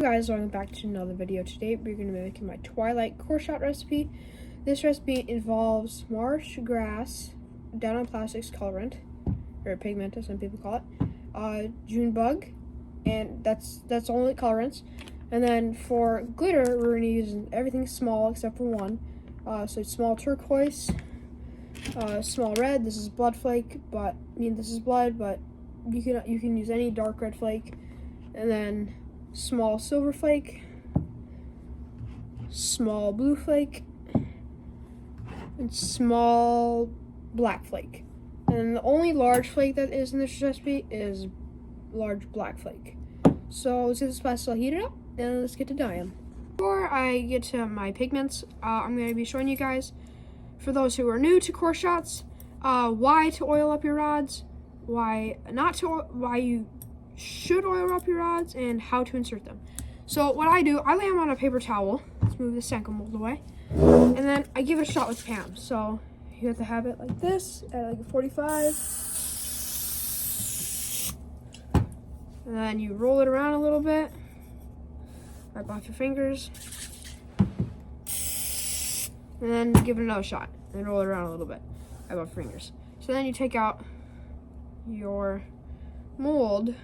Hey guys, welcome back to another video. Today we're going to be making my Twilight Coreshot recipe. This recipe involves marsh grass, down on plastics colorant, or pigment as some people call it, June bug, and that's only colorants. And then for glitter, we're going to use everything small except for one. So small turquoise, small red. This is blood flake, this is blood, but you can use any dark red flake. And then small silver flake, small blue flake, and small black flake. And the only large flake that is in this recipe is large black flake. So let's get this pasta heated up and let's get to dyeing. Before I get to my pigments, I'm going to be showing you guys, for those who are new to Coreshots, why to oil up your rods, why you should oil up your rods, and how to insert them. So what I do, I lay them on a paper towel. Let's move the Senko mold away. And then I give it a shot with Pam. So you have to have it like this at like a 45. And then you roll it around a little bit. Wipe off your fingers. And then give it another shot. And roll it around a little bit. Wipe off your fingers. So then you take out your mold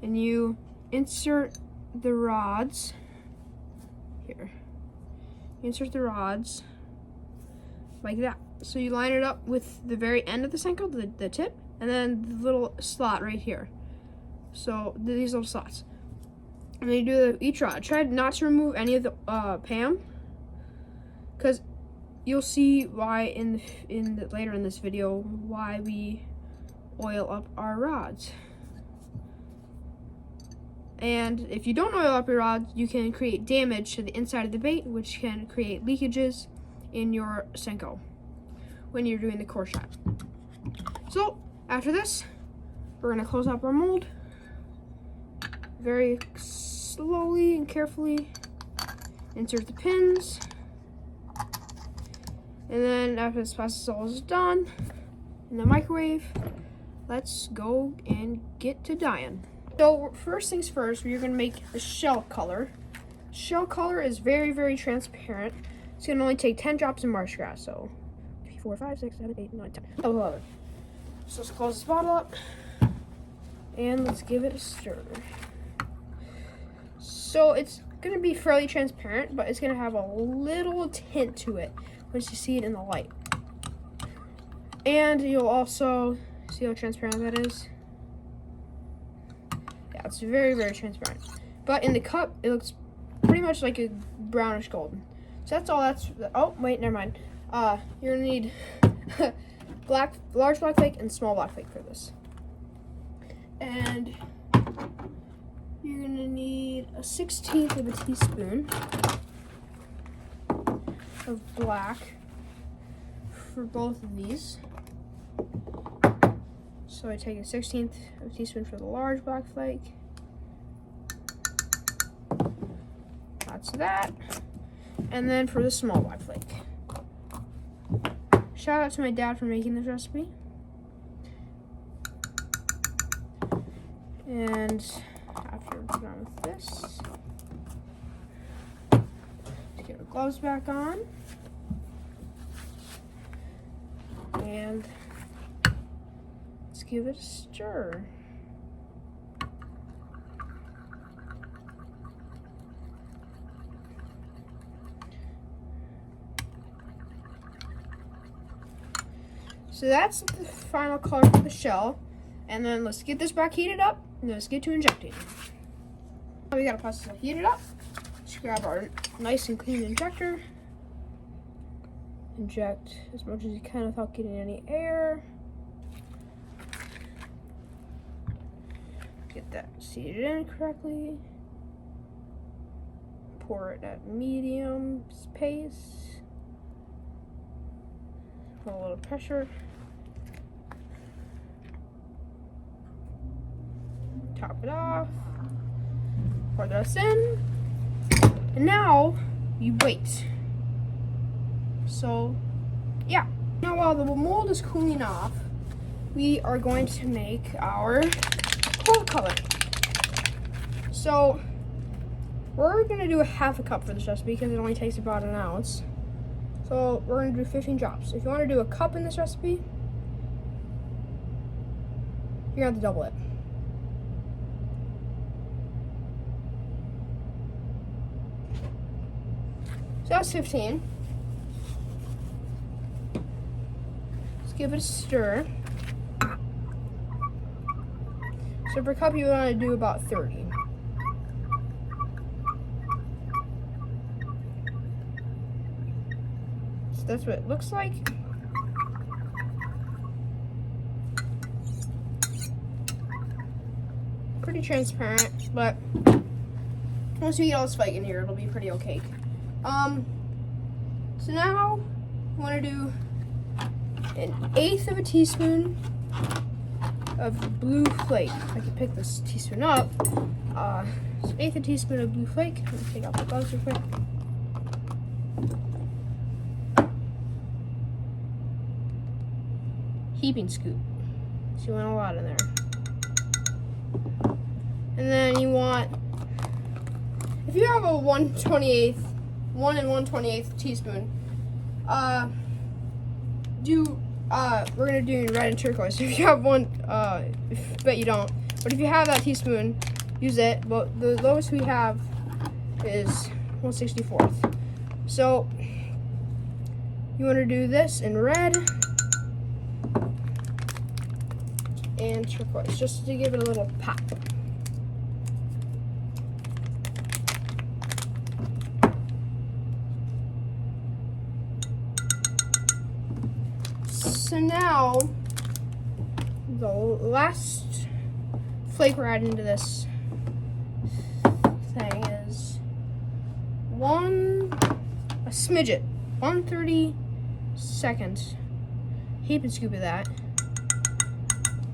and you insert the rods here. You insert the rods like that. So you line it up with the very end of the Senko, the tip, and then the little slot right here. So these little slots. And then you do each rod. Try not to remove any of the Pam, because you'll see why later in this video why we oil up our rods. And if you don't oil up your rods, you can create damage to the inside of the bait, which can create leakages in your Senko when you're doing the core shot. So after this, we're going to close up our mold very slowly and carefully. Insert the pins, and then after this process all is done in the microwave, let's go and get to dyeing. So first things first, we're going to make the shell color. Shell color is very, very transparent. It's going to only take 10 drops of marsh grass. So 3, 4, 5, 6, 7, 8, 9, 10, 11. So let's close this bottle up and let's give it a stir. So it's going to be fairly transparent, but it's going to have a little tint to it once you see it in the light. And you'll also see how transparent that is. Yeah, it's very, very transparent. But in the cup, it looks pretty much like a brownish golden. So that's all. Oh, wait, never mind. You're gonna need large black flake and small black flake for this. And you're gonna need a 1/16 of a teaspoon of black for both of these. So I take a 1/16 of a teaspoon for the large black flake. That's that. And then for the small black flake. Shout out to my dad for making this recipe. And after we're done with this, let's get our gloves back on. And let's give it a stir. So that's the final color for the shell. And then let's get this back heated up and let's get to injecting. Now we got a process to heat it up. Let's grab our nice and clean injector. Inject as much as you can without getting any air. Get that seated in correctly. Pour it at medium pace. Put a little pressure. Top it off. Pour this in. And now you wait. So, yeah. Now while the mold is cooling off, we are going to make our cold color. So We're gonna do a half a cup for this recipe because it only takes about an ounce. So we're gonna do 15 drops. If you wanna do a cup in this recipe, you're gonna have to double it. So that's 15. Let's give it a stir. So per cup, you want to do about 30. So that's what it looks like. Pretty transparent, but once you get all this flake in here, it'll be pretty opaque. So now I want to do 1/8 of a teaspoon of blue flake. I can pick this teaspoon up. So 1/8 of a teaspoon of blue flake. Let me take out the bugs real quick. Heaping scoop. So you want a lot in there. And then you want, if you have a 1 1/28 teaspoon, we're gonna do red and turquoise. If you have one, but you don't. But if you have that teaspoon, use it. But the lowest we have is 1/64. So you want to do this in red and turquoise, just to give it a little pop. So now, the last flake we're adding to this thing is a smidget, 1/32 heaping scoop of that.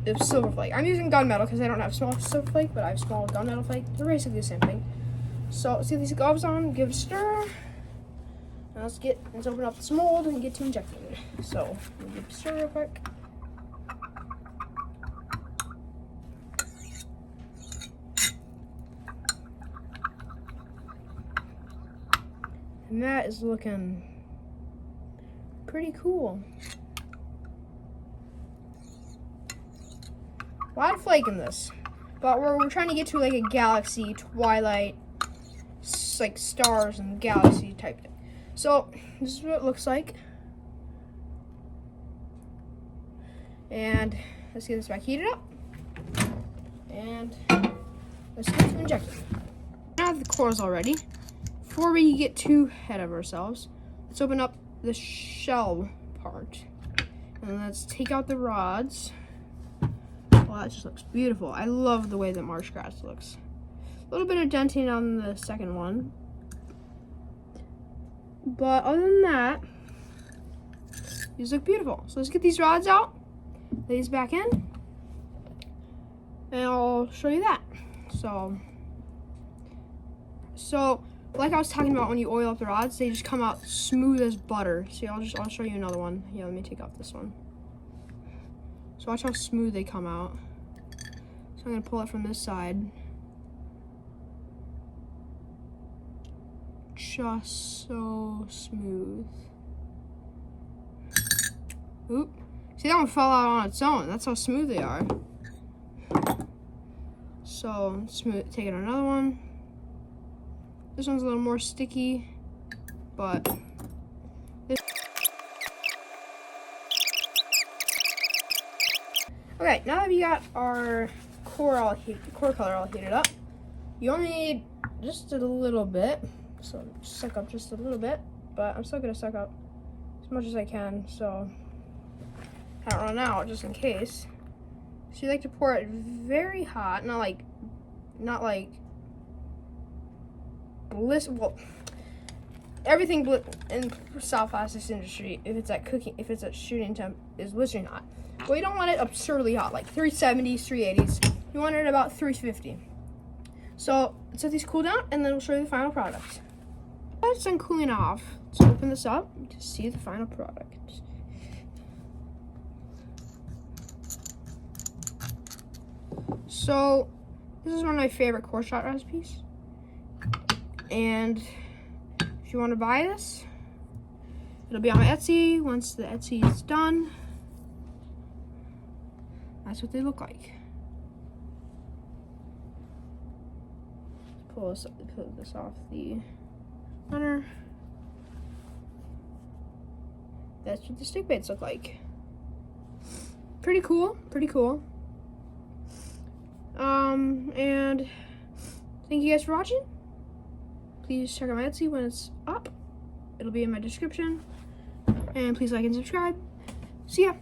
Of silver flake. I'm using gunmetal because I don't have small silver flake, but I have small gunmetal flake. They're basically the same thing. So let's get these gloves on, give it a stir. Now let's open up this mold and get to injecting it. So let me give it a stir real quick. And that is looking pretty cool. A lot of flake in this, but we're trying to get to like a galaxy, twilight, like stars and galaxy type thing. So this is what it looks like. And let's get this back heated up. And let's get to injecting. Now that the core's all ready, before we get too ahead of ourselves, let's open up the shell part. And let's take out the rods. Well, that just looks beautiful. I love the way that marsh grass looks. A little bit of denting on the second one. But other than that, these look beautiful. So let's get these rods out, lay these back in, and I'll show you that. So like I was talking about, when you oil up the rods, they just come out smooth as butter. See, I'll show you another one. Yeah, let me take off this one. So watch how smooth they come out. So I'm gonna pull it from this side. Just so smooth. Oop. See, that one fell out on its own. That's how smooth they are. So smooth. Take it another one. This one's a little more sticky, but this. Okay, now that we got our core color all heated up, you only need just a little bit. So suck up just a little bit, but I'm still gonna suck up as much as I can, so I don't run out, just in case. So you like to pour it very hot, not like bliss. Well, everything in soft plastics industry, if it's at shooting temp, is blistering hot. Well, you don't want it absurdly hot, like 370s, 380s. You want it at about 350. So let's let these cool down, and then we'll show you the final product. While it's done cooling off, let's open this up to see the final product. So this is one of my favorite Coreshot recipes. And if you want to buy this, it'll be on my Etsy. Once the Etsy is done, that's what they look like. Pull this off the runner. That's what the stick baits look like. Pretty cool, pretty cool. And thank you guys for watching. Please check out my Etsy when it's up. It'll be in my description. And please like and subscribe. See ya.